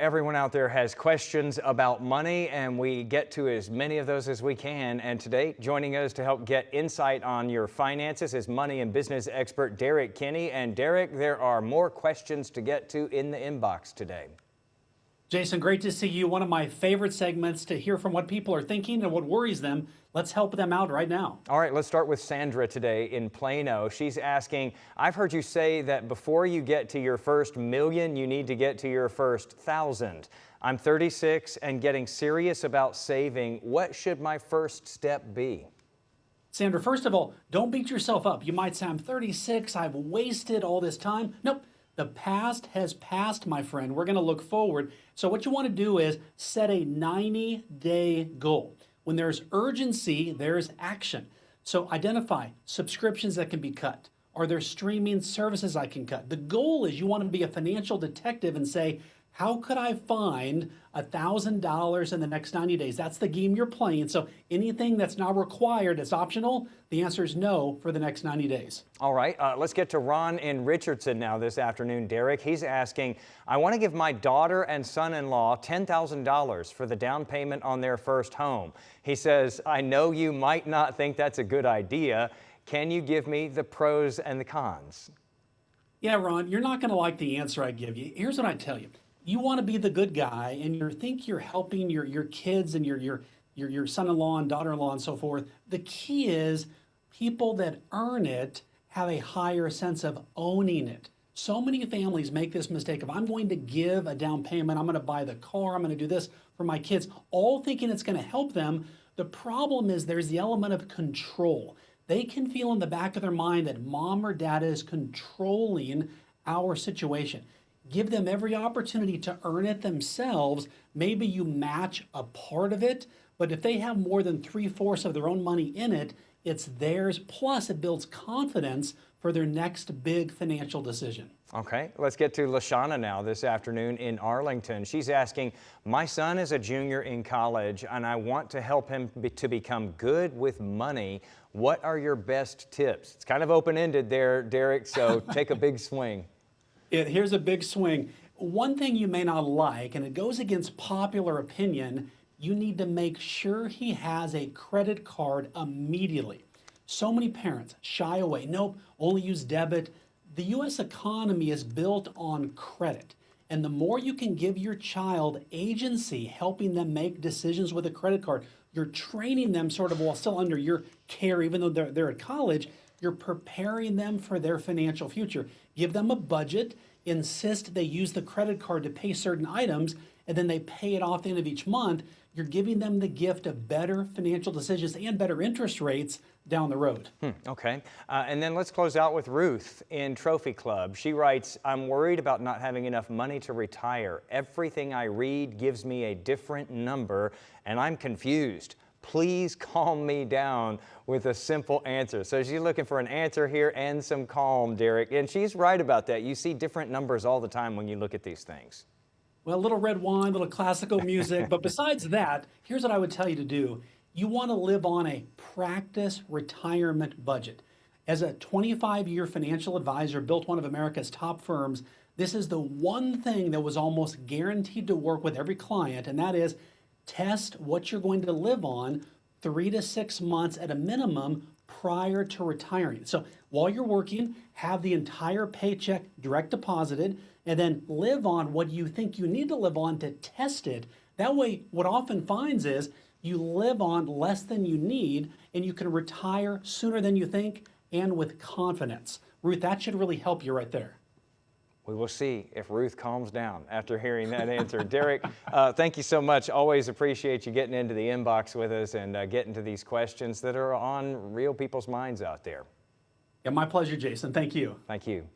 everyone out there has questions about money, and we get to as many of those as we can. And today, joining us to help get insight on your finances is money and business expert Derrick Kinney. And Derrick, there are more questions to get to in the inbox today. Jason, great to see you. One of my favorite segments to hear from what people are thinking and what worries them. Let's help them out right now. All right, let's start with Sandra today in Plano. She's asking, I've heard you say that before you get to your first million, you need to get to your first 1,000. I'm 36 and getting serious about saving. What should my first step be? Sandra, first of all, don't beat yourself up. You might say, I'm 36, I've wasted all this time. Nope. The past has passed, my friend. We're going to look forward. So what you want to do is set a 90-day goal. When there's urgency, there's action. So identify subscriptions that can be cut. Are there streaming services I can cut? The goal is you want to be a financial detective and say, how could I find $1,000 in the next 90 days? That's the game you're playing. So anything that's not required, that's optional, the answer is no for the next 90 days. All right, let's get to Ron in Richardson now this afternoon, Derrick. He's asking, I want to give my daughter and son-in-law $10,000 for the down payment on their first home. He says, I know you might not think that's a good idea. Can you give me the pros and the cons? Yeah, Ron, you're not going to like the answer I give you. Here's what I tell you. You want to be the good guy, and you think you're helping your kids and your son-in-law and daughter-in-law and so forth. The key is people that earn it have a higher sense of owning it. So many families make this mistake of, I'm going to give a down payment, I'm going to buy the car, I'm going to do this for my kids, all thinking it's going to help them. The problem is there's the element of control. They can feel in the back of their mind that mom or dad is controlling our situation. Give them every opportunity to earn it themselves. Maybe you match a part of it, but if they have more than 3/4 of their own money in it, it's theirs. Plus, it builds confidence for their next big financial decision. Okay, let's get to Lashana now this afternoon in Arlington. She's asking, my son is a junior in college and I want to help him to become good with money. What are your best tips? It's kind of open-ended there, Derrick, so take a big swing. Here's a big swing. One thing you may not like, and it goes against popular opinion, you need to make sure he has a credit card immediately. So many parents shy away. Nope, only use debit. The U.S. economy is built on credit. And the more you can give your child agency, helping them make decisions with a credit card, you're training them sort of while still under your care, even though they're at college, you're preparing them for their financial future. Give them a budget, insist they use the credit card to pay certain items, and then they pay it off at the end of each month. You're giving them the gift of better financial decisions and better interest rates down the road. Okay. And then let's close out with Ruth in Trophy Club. She writes, I'm worried about not having enough money to retire. Everything I read gives me a different number, and I'm confused. Please calm me down with a simple answer. So she's looking for an answer here and some calm, Derrick. And she's right about that. You see different numbers all the time when you look at these things. Well, a little red wine, a little classical music. But besides that, here's what I would tell you to do. You want to live on a practice retirement budget. As a 25-year financial advisor, built one of America's top firms, this is the one thing that was almost guaranteed to work with every client, and that is test what you're going to live on 3 to 6 months at a minimum prior to retiring. So while you're working, have the entire paycheck direct deposited, and then live on what you think you need to live on to test it. That way, what often finds is you live on less than you need, and you can retire sooner than you think and with confidence. Ruth, that should really help you right there. We will see if Ruth calms down after hearing that answer. Derrick, thank you so much. Always appreciate you getting into the inbox with us and getting to these questions that are on real people's minds out there. Yeah, my pleasure, Jason. Thank you. Thank you.